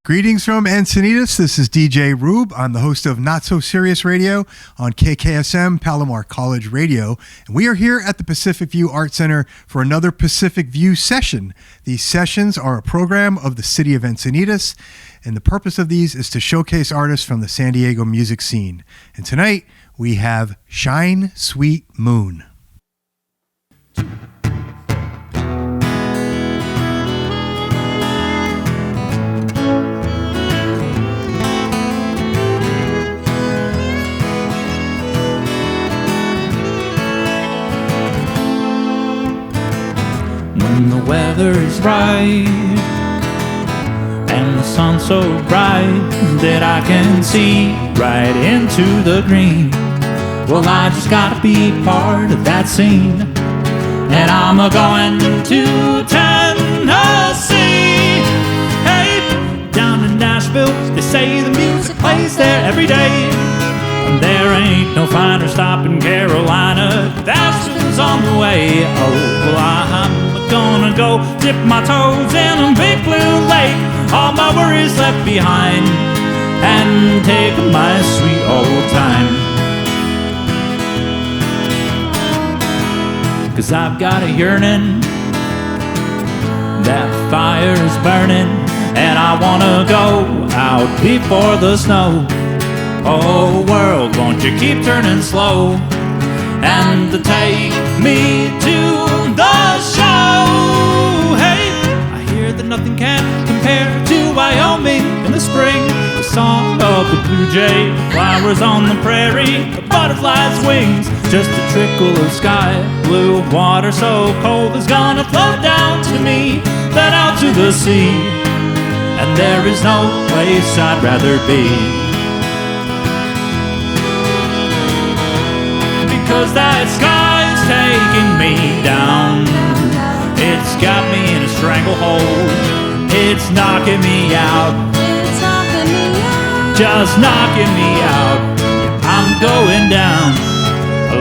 Greetings from Encinitas. This is DJ Roob. I'm the host of Not So Serious Radio on KKSM Palomar College Radio. And we are here at the Pacific View Art Center for another Pacific View session. These sessions are a program of the city of Encinitas, and the purpose of these is to showcase artists from the San Diego music scene. And tonight we have Shine Sweet Moon. When the weather is right and the sun's so bright that I can see right into the green, well, I just gotta be part of that scene. And I'm a-going to Tennessee. Hey, down in Nashville, they say the music plays there every day. And there ain't no finer stop in Carolina. Nashville's on the way. Oh, well, I'm gonna go dip my toes in a big blue lake. All my worries left behind and take my sweet old time. 'Cause I've got a yearning, that fire is burning, and I wanna go out before the snow. Oh world, won't you keep turning slow and take me to the show? Hey, I hear that nothing can compare to Wyoming in the spring. The song of the blue jay, flowers on the prairie, the butterfly's wings, just a trickle of sky blue water so cold is gonna float down to me, then out to the sea. And there is no place I'd rather be. Because that sky's taking me down. It's got me in a stranglehold. It's knocking me out. It's knocking me out. Just knocking me out. I'm going down.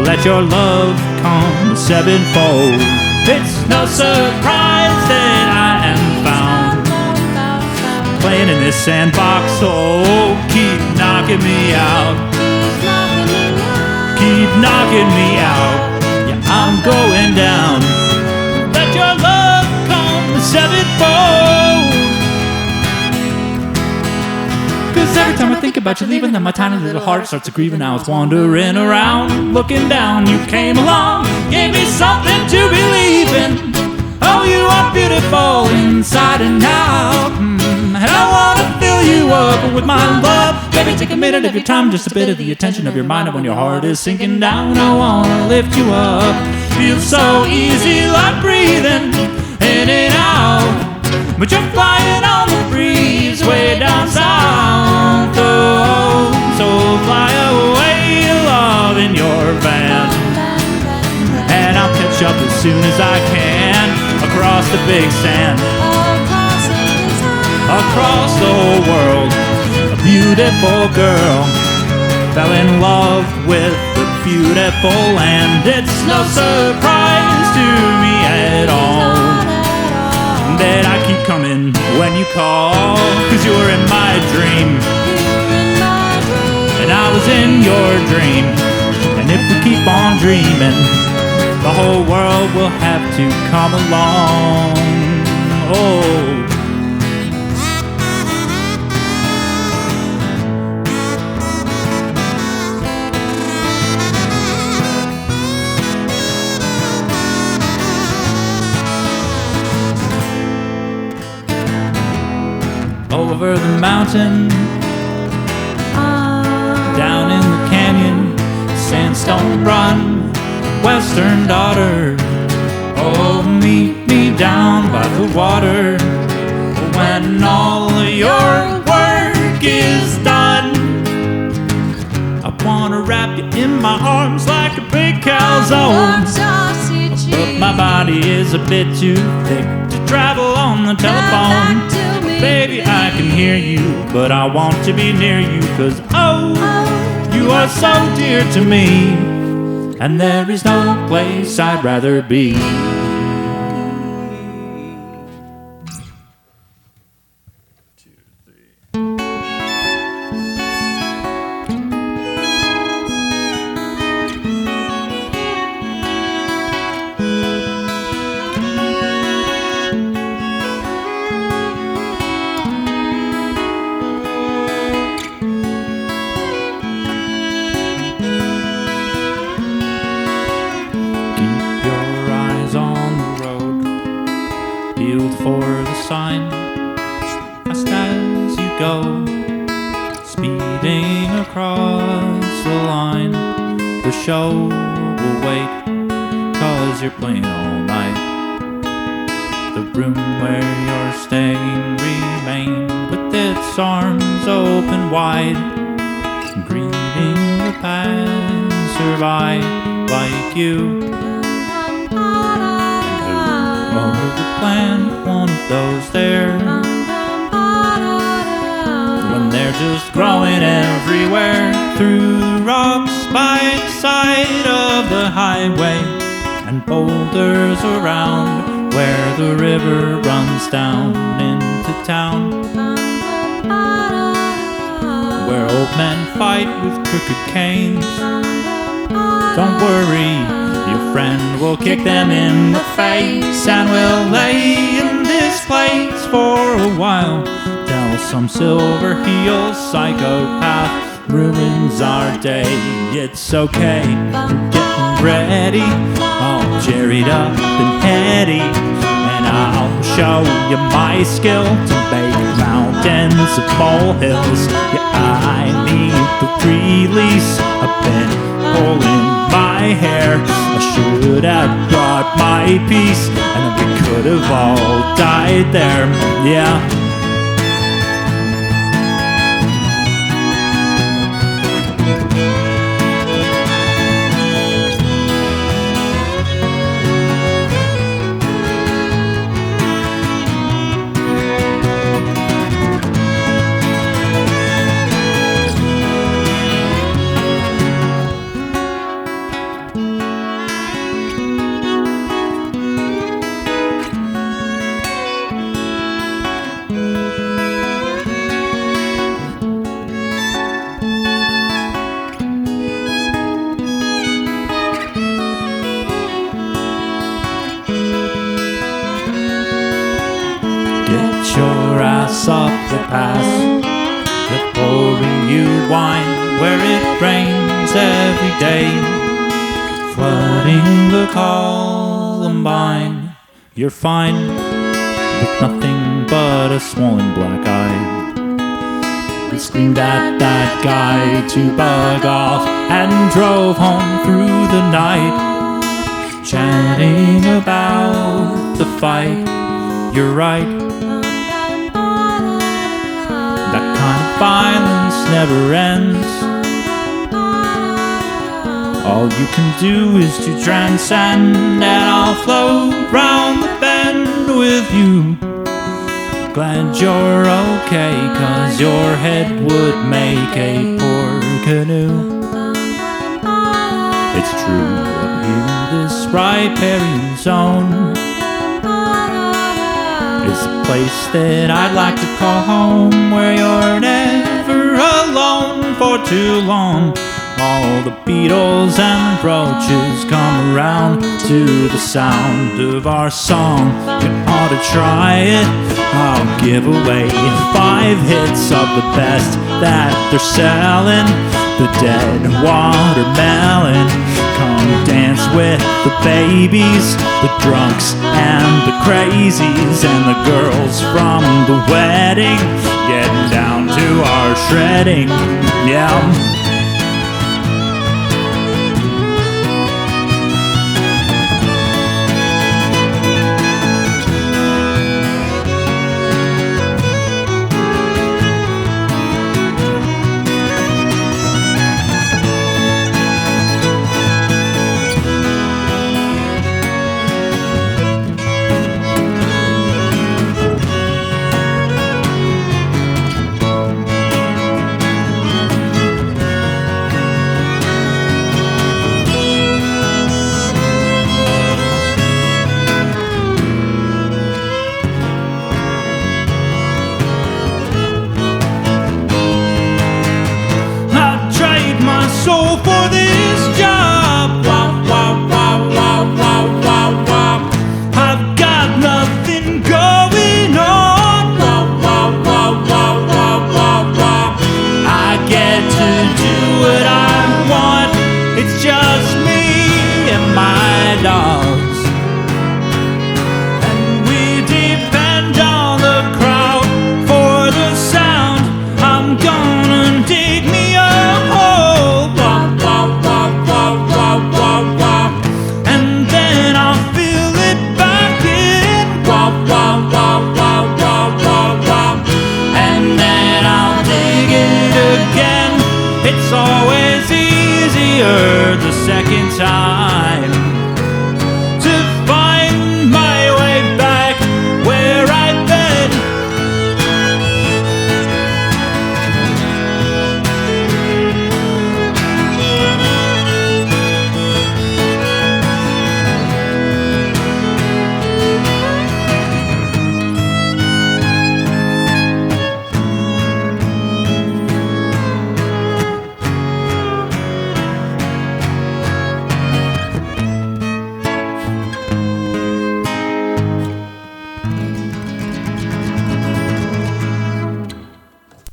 Let your love come sevenfold. It's no surprise that I am found playing in this sandbox. So keep knocking me out. Keep knocking me out. Yeah, I'm going down. Let your love come sevenfold. 'Cause every time I think about you leaving, then my tiny little heart starts to grieving. I was wandering around, looking down. You came along, gave me something to believe in. Oh, you are beautiful inside and out. And I wanna fill you up with my love. Baby, take a minute of your time, just a bit of the attention of your mind. And when your heart is sinking down, I wanna lift you up. Feels so easy like breathing in and out. But you're flying on the breeze way down south. Oh, so fly away, love, in your van. And I'll catch up as soon as I can across the big sand. Across the whole world, a beautiful girl fell in love with the beautiful land. It's no surprise to me at all that I keep coming when you call. 'Cause you were in my dream, and I was in your dream. And if we keep on dreaming, the whole world will have to come along. Oh, over the mountain, down in the canyon, sandstone run, western daughter. Oh, meet me down by the water when all of your work is done. I wanna wrap you in my arms like a big calzone, but my body is a bit too thick to travel on the telephone. Baby, I can hear you, but I want to be near you. 'Cause oh, you are so dear to me, and there is no place I'd rather be. go, speeding across the line. The show will wait, 'cause you're playing all night. The room where you're staying remains with its arms open wide, greeting the passerby like you. Over the plan, one of those there, when they're just growing everywhere, through the rocks by the side of the highway, and boulders around where the river runs down into town, where old men fight with crooked canes. Don't worry, your friend will kick them in the face, and we'll lay in this place for a while, till some silver-heeled psychopath ruins our day. It's okay, we're getting ready, all jerried up and heady, and I'll show you my skill to make mountains of molehills. Yeah, I need the release. I've been pulling my hair. I should have brought my piece, and we could have all died there. Yeah. Your ass up the pass, they're pouring you wine where it rains every day, flooding the Columbine. You're fine, with nothing but a swollen black eye. We screamed at that guy to bug off and drove home through the night, chatting about the fight. You're right, that kind of violence never ends. All you can do is to transcend, and I'll float round the bend with you. Glad you're okay, 'cause your head would make a poor canoe. It's true, up here in this riparian zone is a place that I'd like to call home, where you're never alone for too long. All the beetles and roaches come around to the sound of our song. You ought to try it. I'll give away 5 hits of the best that they're selling. The dead watermelon. Come dance with the babies, the drunks and the crazies, and the girls from the wedding, getting down to our shredding. Yeah. it's always easier the second time to find my way back where I've been.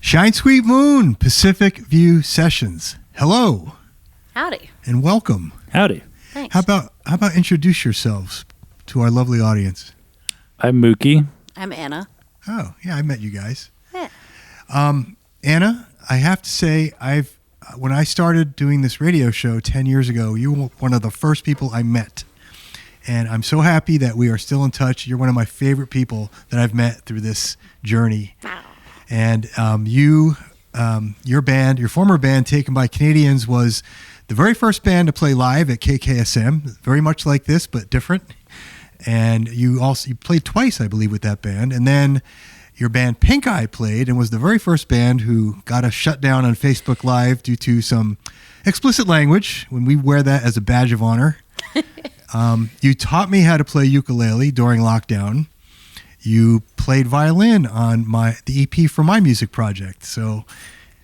Shine Sweet Moon, Pacific View Sessions. Hello Howdy. and welcome. Howdy. Thanks. How about introduce yourselves to our lovely audience? I'm Mookie. I'm Anna. Oh, yeah, I met you guys. Yeah. Anna, I have to say, when I started doing this radio show 10 years ago, you were one of the first people I met. And I'm so happy that we are still in touch. You're one of my favorite people that I've met through this journey. Wow. And your band, your former band, Taken by Canadians, was the very first band to play live at KKSM, very much like this, but different. And you played twice, I believe, with that band. And then your band Pink Eye played and was the very first band who got us shut down on Facebook Live due to some explicit language, when we wear that as a badge of honor. You taught me how to play ukulele during lockdown. You played violin on the EP for my music project. So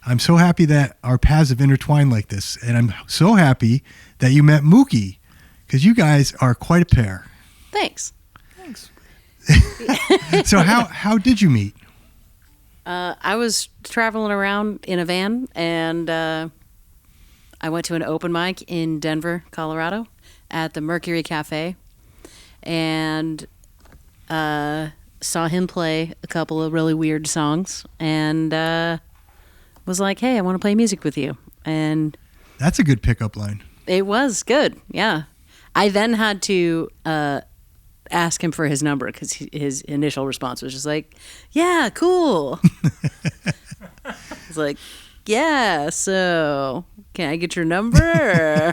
I'm so happy that our paths have intertwined like this. And I'm so happy that you met Mookie, because you guys are quite a pair. Thanks. So how did you meet? I was traveling around in a van, and I went to an open mic in Denver, Colorado, at the Mercury Cafe, and saw him play a couple of really weird songs, and was like, hey, I want to play music with you. And That's a good pickup line. it was good, yeah. I then had to ask him for his number, because his initial response was just like, yeah, cool. It's like, yeah, so can I get your number?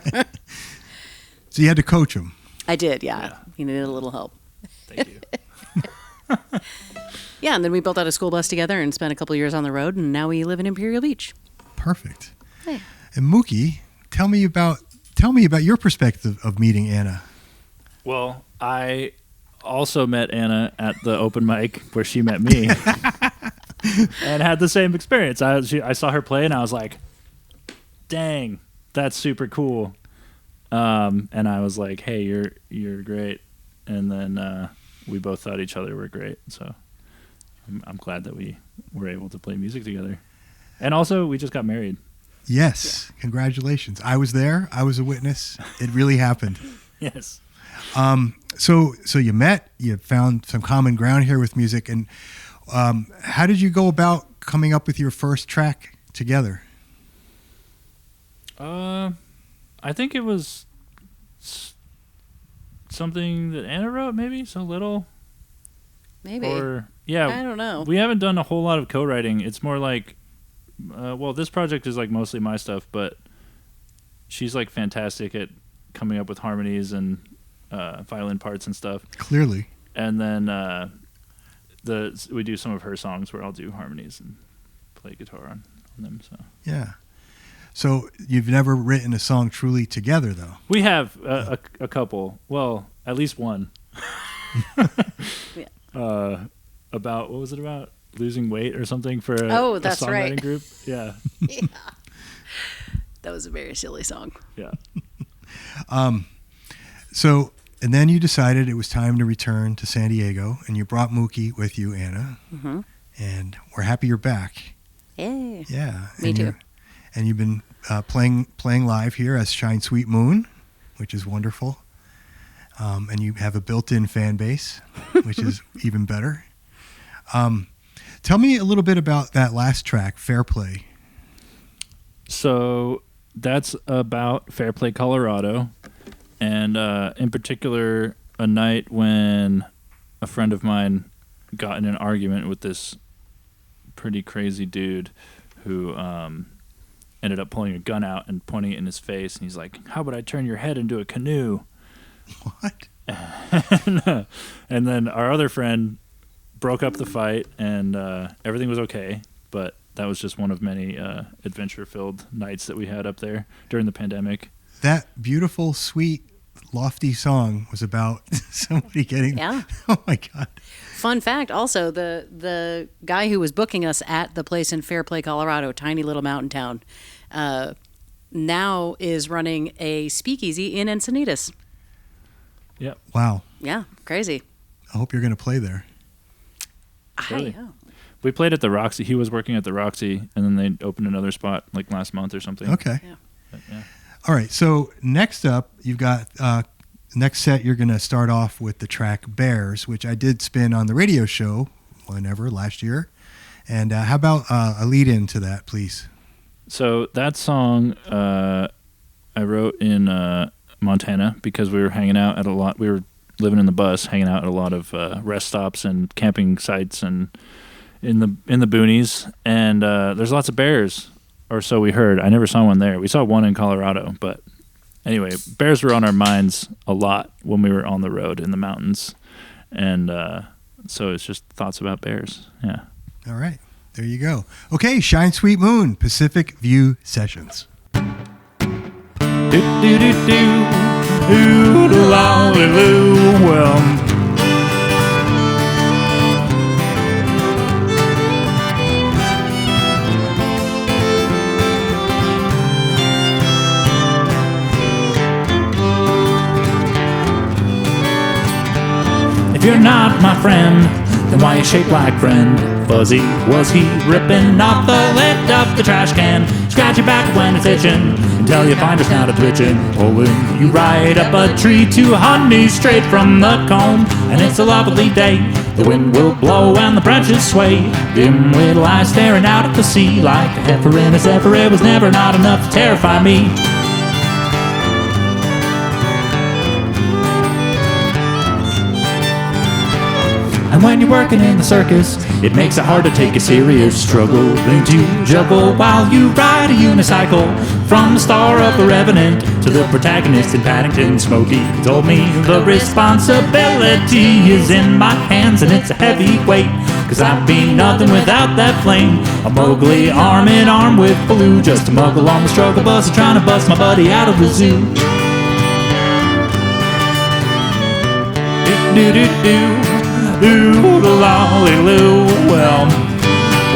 So you had to coach him. I did, yeah. He needed a little help. Thank you. Yeah, and then we built out a school bus together and spent a couple of years on the road, and now we live in Imperial Beach. Perfect. Hey. And Mookie, tell me about your perspective of meeting Anna. Well, I also met Anna at the open mic where she met me and had the same experience. I saw her play and I was like, dang, that's super cool. And I was like, hey, you're great. And then we both thought each other were great. So I'm glad that we were able to play music together. And also, we just got married. Yes. Yeah. Congratulations. I was there. I was a witness. It really happened. Yes. So you met, you found some common ground here with music. And how did you go about coming up with your first track together? I think it was something that Anna wrote, maybe so little. Maybe. Or yeah, I don't know. We haven't done a whole lot of co-writing. It's more like, well, this project is like mostly my stuff, but she's like fantastic at coming up with harmonies and violin parts and stuff. Clearly. And then we do some of her songs where I'll do harmonies and play guitar on them. So Yeah. So you've never written a song truly together, though? we have a couple. Well, at least one. Yeah. About, what was it about? Losing weight or something for a That's songwriting right. group? Yeah. Yeah. That was a very silly song. Yeah. So, and then you decided it was time to return to San Diego, and you brought Mookie with you, Anna. Mm-hmm. And we're happy you're back. Yay. Yeah. Me and too. And you've been playing live here as Shine Sweet Moon, which is wonderful. And you have a built-in fan base, which is even better. Tell me a little bit about that last track, Fair Play. So that's about Fair Play, Colorado. And in particular, a night when a friend of mine got in an argument with this pretty crazy dude who ended up pulling a gun out and pointing it in his face. And he's like, "How about I turn your head into a canoe?" What? And then our other friend broke up the fight, and everything was okay. But that was just one of many adventure-filled nights that we had up there during the pandemic. That beautiful, sweet, lofty song was about somebody getting... Yeah. Oh, my God. Fun fact, also, the guy who was booking us at the place in Fairplay, Colorado, tiny little mountain town, now is running a speakeasy in Encinitas. Yep. Wow. Yeah, crazy. I hope you're going to play there. Really? Yeah. We played at the Roxy. He was working at the Roxy, and then they opened another spot like last month or something. Okay. Yeah. But, yeah. All right. So next up, you've got next set. You're going to start off with the track "Bears," which I did spin on the radio show last year. And how about a lead in to that, please? So that song I wrote in Montana because we were hanging out at a lot. We were living in the bus, hanging out at a lot of rest stops and camping sites and in the boonies. And there's lots of bears, or so we heard. I never saw one there. We saw one in Colorado, but anyway, bears were on our minds a lot when we were on the road in the mountains, and so it's just thoughts about bears. Yeah. All right. There you go. Okay, Shine Sweet Moon, Pacific View Sessions. Do do do do, ooh lolly loo. Well, if you're not my friend, then why you shaped like friend? Fuzzy, was he ripping off the lid of the trash can? Scratch your back when it's itching until you find us now to twitching. Pulling you right up a tree to honey straight from the comb. And it's a lovely day, the wind will blow and the branches sway. Dim-witted eyes staring out at the sea like a heifer in a zephyr. It was never not enough to terrify me. And when you're working in the circus, it makes it hard to take a serious struggle. Then to juggle while you ride a unicycle. From the star of the Revenant to the protagonist in Paddington, Smokey told me the responsibility is in my hands, and it's a heavy weight, 'cause I'd be nothing without that flame. A Mowgli arm in arm with Baloo, just a muggle on the struggle bus, trying to bust my buddy out of the zoo. Do-do-do-do. Ooh, lolly loo. Well,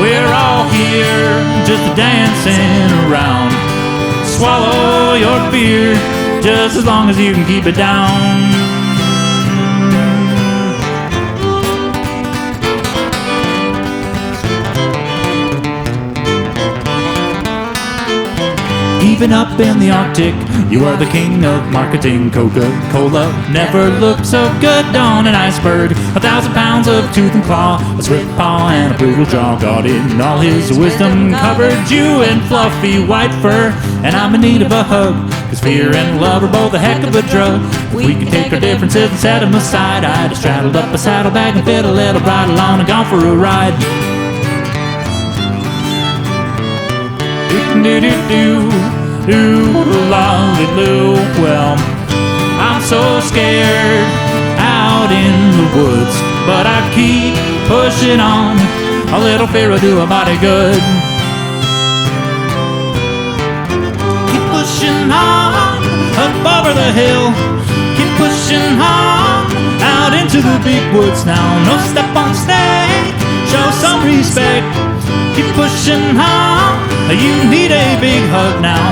we're all here just dancing around. Swallow your fear just as long as you can keep it down. Even up in the Arctic, you are the king of marketing. Coca-Cola never looked so good on an iceberg. 1,000 pounds of tooth and claw, a swift paw and a brutal jaw. God in all his wisdom covered you in fluffy white fur. And I'm in need of a hug, 'cause fear and love are both a heck of a drug. If we could take our differences and set them aside, I'd have straddled up a saddlebag and fit a little bridle on and gone for a ride. Do-do-do-do. Ooh, lolly loo. Well, I'm so scared out in the woods, but I keep pushing on. A little fear will do a body good. Keep pushing on up over the hill. Keep pushing on out into the big woods now. No step on snake, show some respect. Keep pushing on, you need a big hug now.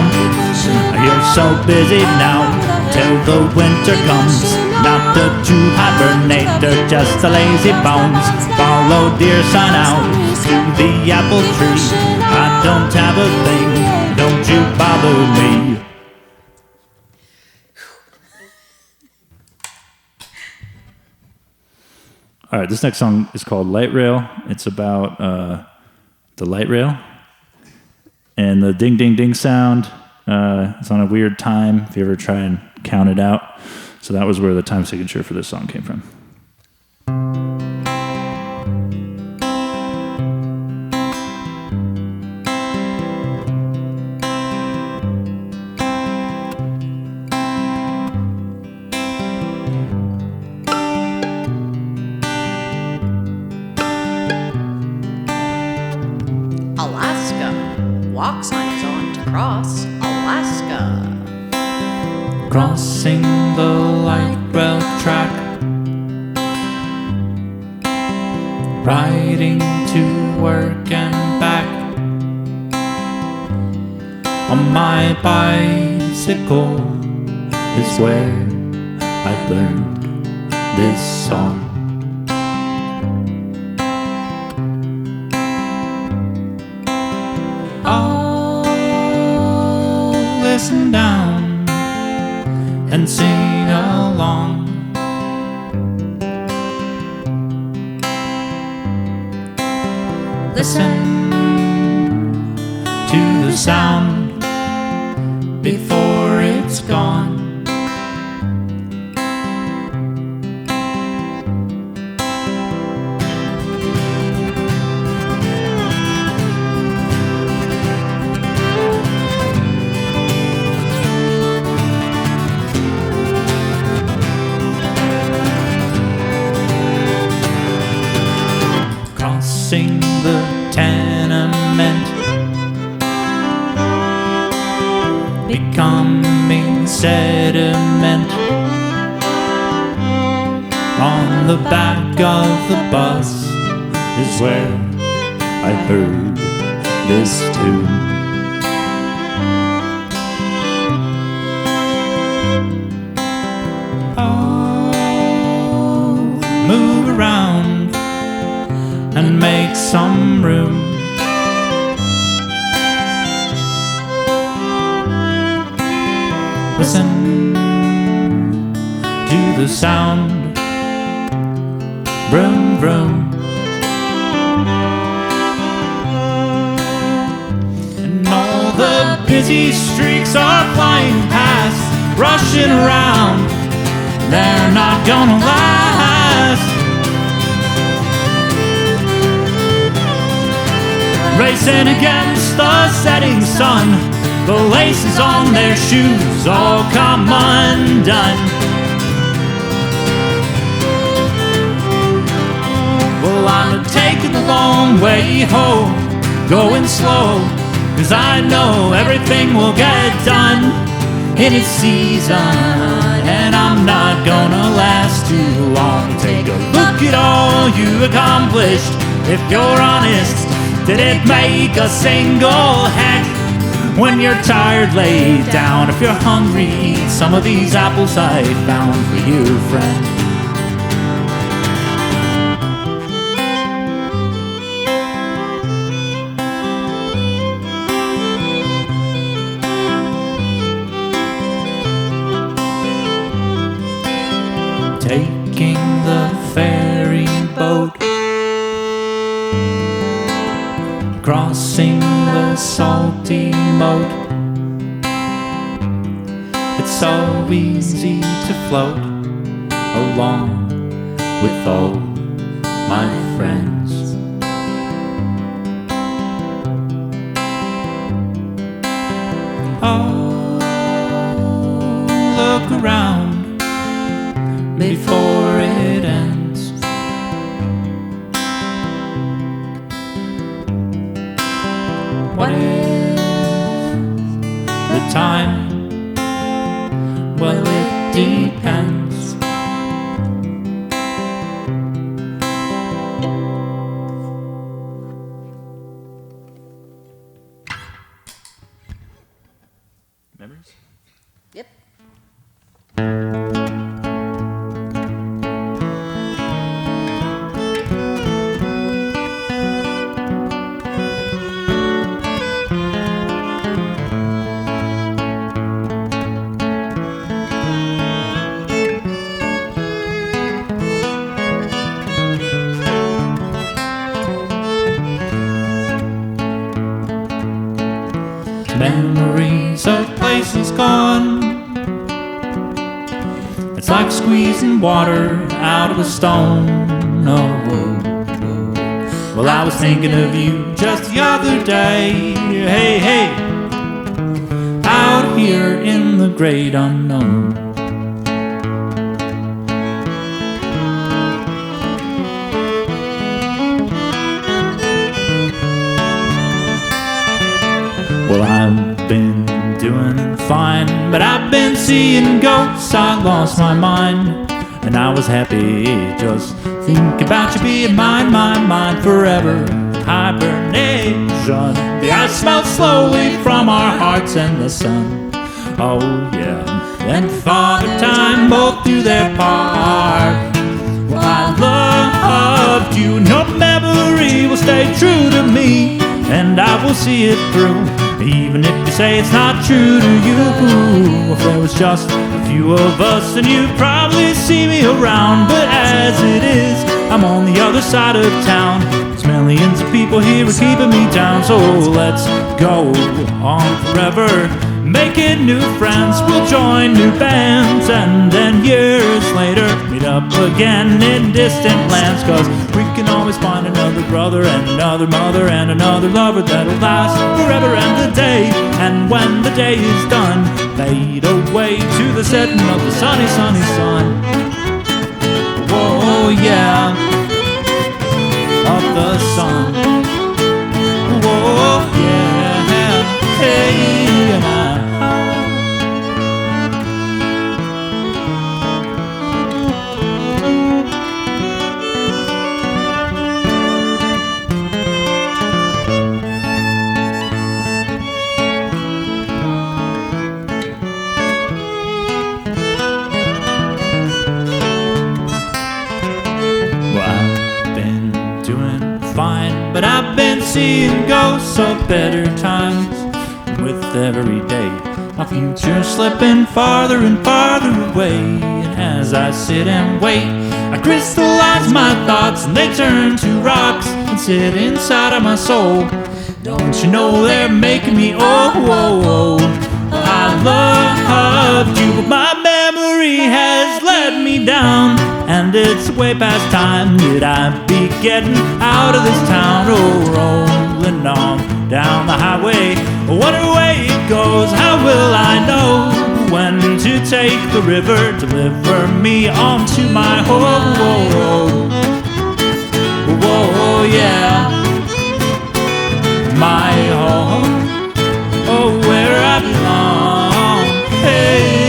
You're so busy now, till the winter comes. Not the true hibernator, just the lazy bones. Follow dear son out to the apple tree. I don't have a thing, don't you bother me. All right, this next song is called Light Rail. It's about the light rail and the ding ding ding sound. It's on a weird time if you ever try and count it out. So that was where the time signature for this song came from. Nebraska. Walk sign is on to cross Alaska. Crossing the light rail track, riding to work and back on my bicycle is where I learned this song. I'll listen down and sing along. Listen to the sound before it's gone. Crossing the tenement, becoming sediment on the back of the bus is where I heard this tune. I'll move around and make some room. Listen to the sound, vroom vroom, and all the busy streaks are flying past, rushing around. They're not gonna last. Racing against the setting sun, the laces on their shoes all come undone. Well, I'm taking the long way home, going slow, 'cause I know everything will get done in its season, and I'm not gonna last too long. Take a look at all you accomplished. If you're honest, did it make a single heck? When you're tired, lay down. If you're hungry, eat some of these apples I found for you, friend. Taking the ferry boat, crossing the salty moat. It's so easy to float along with all my friends. Oh, look around before it ends. What is the time? Well, it depends. Memories? Yep. Memories of places gone. It's like squeezing water out of a stone. Oh, whoa, whoa. Well, I was thinking of you just the other day. Hey, hey, out here in the great unknown. Well, I've been doing fine, but I've been seeing ghosts. I lost my mind, and I was happy. Just think about you being mine, mine, mine forever. Hibernation. The ice melts slowly from our hearts and the sun. Oh yeah, and Father Time both do their part. Well, I loved you. No memory will stay true to me, and I will see it through, even if you say it's not true to you. If there was just a few of us, then you'd probably see me around. But as it is, I'm on the other side of town. There's millions of people here who are keeping me down. So let's go on forever, making new friends. We'll join new bands, and then years later meet up again in distant lands. Cause we can always find another brother and another mother and another lover that'll last forever and a day. And when the day is done, fade away to the setting of the sunny, sunny sun. Oh yeah, of the sun. Oh yeah, hey, and but I've been seeing ghosts of better times. With every day, my future's slipping farther and farther away. And as I sit and wait, I crystallize my thoughts, and they turn to rocks and sit inside of my soul. Don't you know they're making me oh. I loved you, but my memory has let me down, and it's way past time that I be getting out of this town. Oh, rolling on down the highway, whatever way it goes, how will I know when to take the river, deliver me onto my home? Whoa, yeah, my home, oh, where I belong. Hey,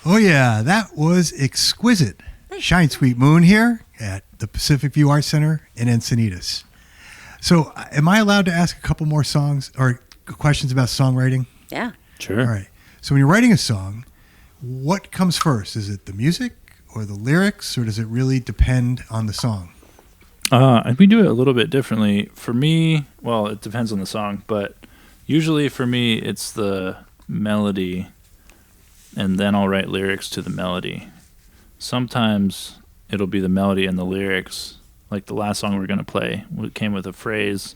Oh, yeah, that was exquisite. Shine Sweet Moon here at the Pacific View Art Center in Encinitas. So, am I allowed to ask a couple more songs or questions about songwriting? Yeah. sure. All right. So, when you're writing a song, what comes first? Is it the music or the lyrics, or does it really depend on the song? We do it a little bit differently. For me, well, it depends on the song, but usually for me, it's the melody, and then I'll write lyrics to the melody. Sometimes it'll be the melody and the lyrics. Like the last song we're going to play, it came with a phrase,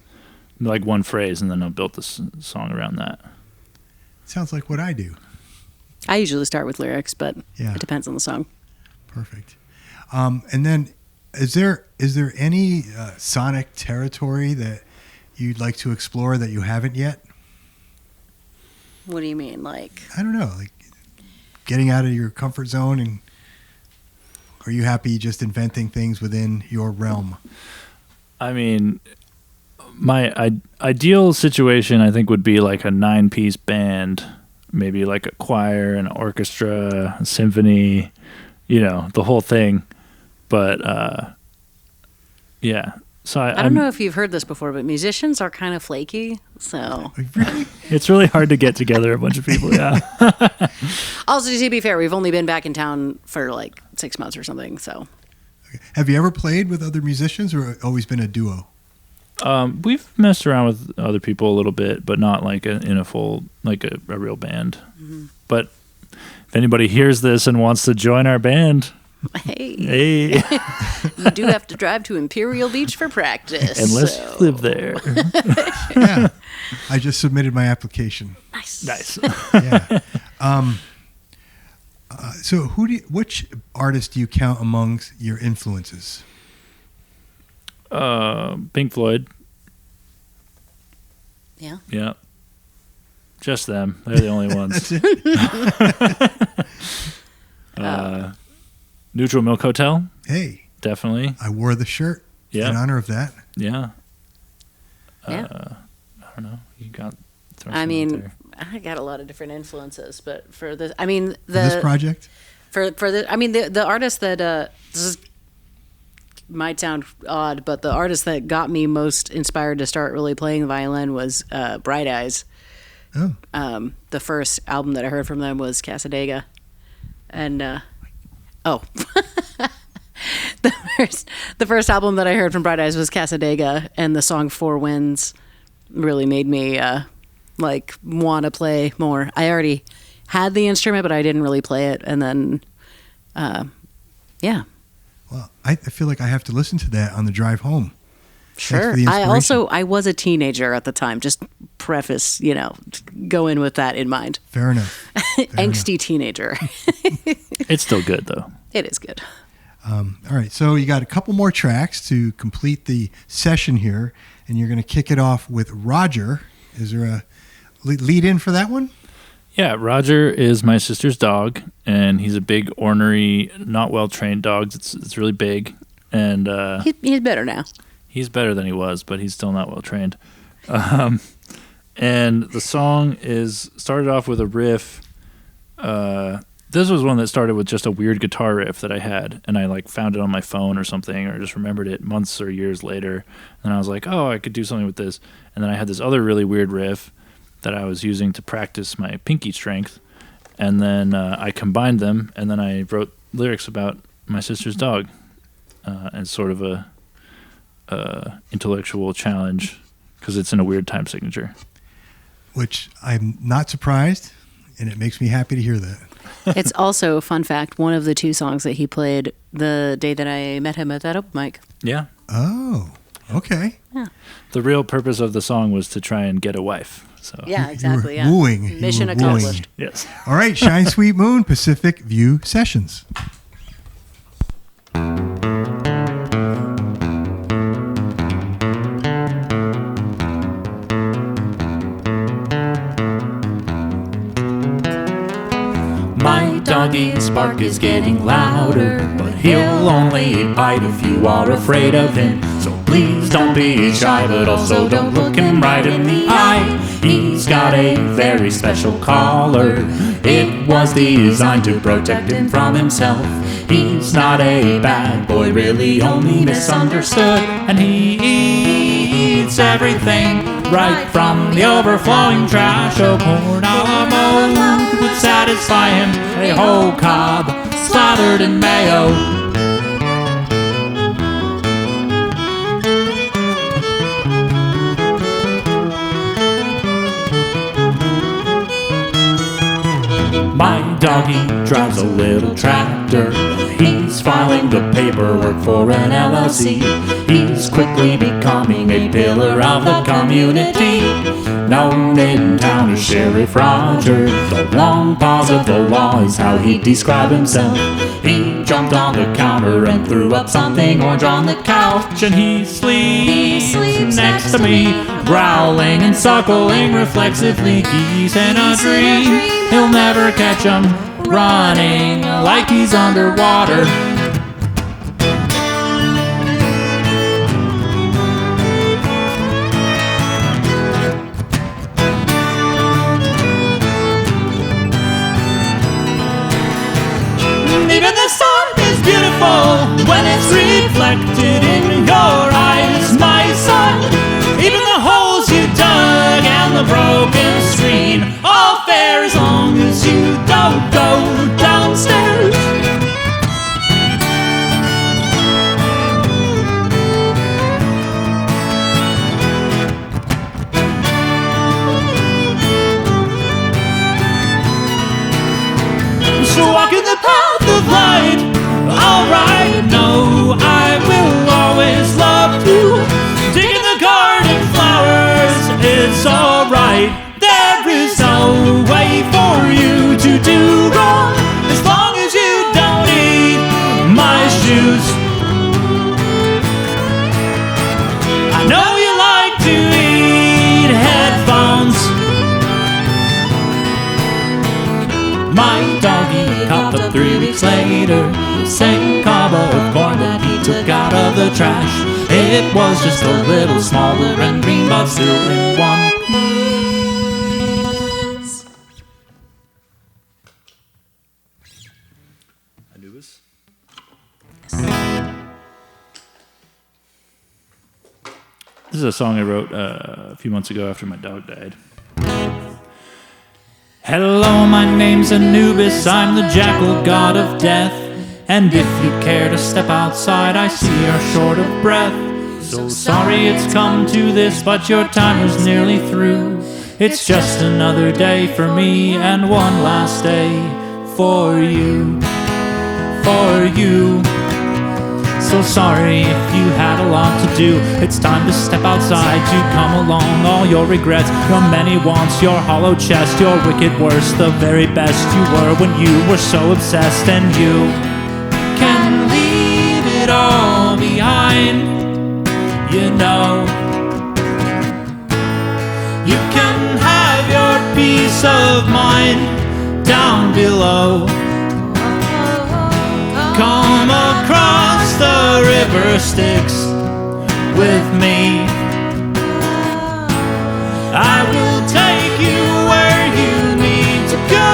like one phrase, and then I built this song around that. Sounds like what I do. I usually start with lyrics, but Yeah. it depends on the song. Perfect. And then is there any sonic territory that you'd like to explore that you haven't yet? What do you mean? Like, I don't know, like getting out of your comfort zone, and are you happy just inventing things within your realm? I mean, my ideal situation, I think, would be like a 9-piece band, maybe like a choir, an orchestra, a symphony, the whole thing. But yeah. So I don't know if you've heard this before, but musicians are kind of flaky. So Really? it's really hard to get together a bunch of people. Yeah. also, to be fair, we've only been back in town for like 6 months or something. So Okay. Have you ever played with other musicians, or always been a duo? We've messed around with other people a little bit, but not like in a full, like a real band. Mm-hmm. But if anybody hears this and wants to join our band, hey, you do have to drive to Imperial Beach for practice. unless you live there. Yeah. I just submitted my application. Nice. Yeah. So which artist do you count amongst your influences? Pink Floyd. Yeah. Yeah. Just them. They're the only ones. Neutral Milk Hotel. Hey. Definitely. I wore the shirt in honor of that. Yeah. Yeah. I don't know. You got. I got a lot of different influences, but for this, This project? the artist that this is, might sound odd, but the artist that got me most inspired to start really playing the violin was Bright Eyes. Oh. The first album that I heard from them was Casadega, and the first album that I heard from Bright Eyes was Casadega, and the song Four Winds really made me want to play more. I already had the instrument, but I didn't really play it, and then yeah. Well, I feel like I have to listen to that on the drive home. Sure. I was a teenager at the time. Just preface, go in with that in mind. Fair enough. Angsty teenager. It's still good though. It is good. All right. So you got a couple more tracks to complete the session here, and you're going to kick it off with Roger. Is there a lead in for that one? Yeah, Roger is my sister's dog, and he's a big, ornery, not well-trained dog. It's really big, and he's better now. He's better than he was, but he's still not well-trained. And the song started off with a riff. This was one that started with just a weird guitar riff that I had, and I found it on my phone or something, or just remembered it months or years later. And I was like, oh, I could do something with this. And then I had this other really weird riff that I was using to practice my pinky strength. And then I combined them, and then I wrote lyrics about my sister's dog, and sort of a intellectual challenge because it's in a weird time signature. Which I'm not surprised, and it makes me happy to hear that. It's also, fun fact, one of the two songs that he played the day that I met him at that open mic. Yeah. Oh, okay. Yeah. The real purpose of the song was to try and get a wife. So yeah, exactly. You were wooing. Yeah. Mission accomplished. Yes. All right, Shine Sweet Moon, Pacific View Sessions. My doggy's bark is getting louder, but he'll only bite if you are afraid of him. So please don't be shy, but also don't look him right in the eye. He's got a very special collar. It was designed to protect him from himself. He's not a bad boy, really only misunderstood. And he eats everything, right from the overflowing trash. A corn a la mode would satisfy him. A whole cob slathered in mayo. My doggy drives a little tractor. He's filing the paperwork for an LLC. He's quickly becoming a pillar of the community. Known in town as Sheriff Roger. The long pause of the law is how he described himself. He jumped on the counter and threw up something orange on the couch. And he sleeps next to me, growling and suckling reflexively. He's in a dream. He'll never catch him running like he's underwater. Even the sun is beautiful when it's reflected in your eyes, my son. Even the holes you dug and the broken screen, all fair as long as you don't go downstairs. So walk in the path of light. Alright, no, I will always love you. Digging the garden flowers, it's all My doggy copped up 3 weeks later, the same cob of corn that he took out of the trash. It was just a little smaller and green, but still in one piece. Anubis? This is a song I wrote a few months ago after my dog died. Hello, my name's Anubis, I'm the jackal god of death. And if you care to step outside, I see you're short of breath. So sorry it's come to this, but your time is nearly through. It's just another day for me and one last day for you. For you. So sorry if you had a lot to do. It's time to step outside, to come along. All your regrets, your many wants, your hollow chest, your wicked worst, the very best you were when you were so obsessed. And you can leave it all behind, you know. You can have your peace of mind down below. Come across the river Styx with me. I will take you where you need to go.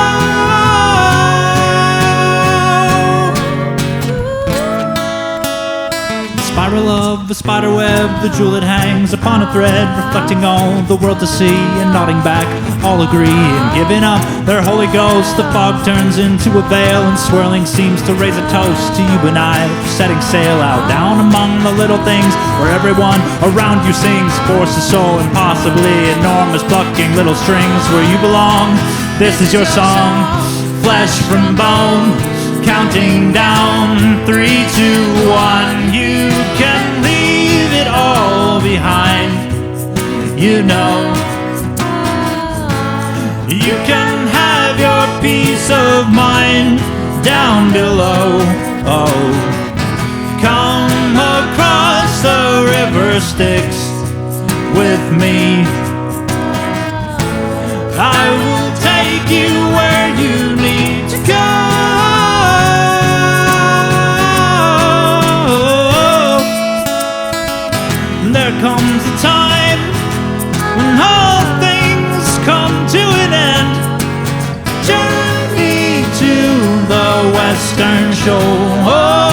The spiral of the spider web, the jewel that hangs upon a thread, reflecting all the world to see and nodding back. All agree in giving up their Holy Ghost. The fog turns into a veil and swirling seems to raise a toast to you and I, setting sail out down among the little things where everyone around you sings. Forces so impossibly enormous, plucking little strings where you belong. This is your song, flesh from bone, counting down 3, 2, 1. You can leave it all behind, you know. You can have your peace of mind down below. Oh, come across the river Styx with me. I will take you where you need to go. There comes a time when all things come to an end. Journey to the western shore.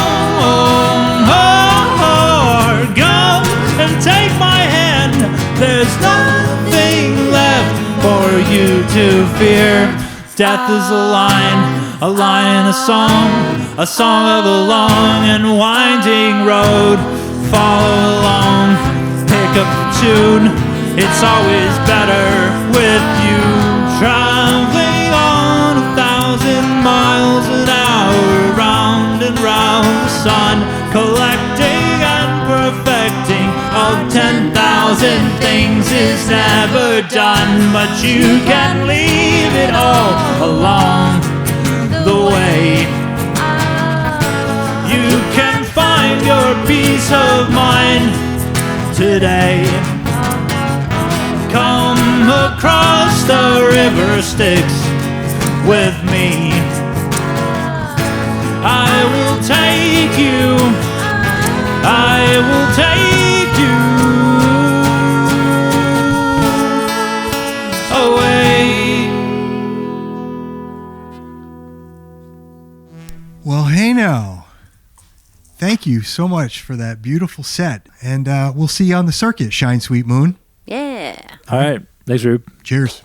Come and take my hand. There's nothing left for you to fear. Death is a line in a song of a long and winding road. Follow along, pick up the tune. It's always better with you. Traveling on 1,000 miles an hour, round and round the sun, collecting and perfecting of 10,000 things is never done. But you can leave it all along the way. You can find your peace of mind today. Come across the river Styx with me. I will take you. I will take you away. Well, hey now. Thank you so much for that beautiful set. And we'll see you on the circuit, Shine Sweet Moon. Yeah. All right. Thanks, Roob. Cheers.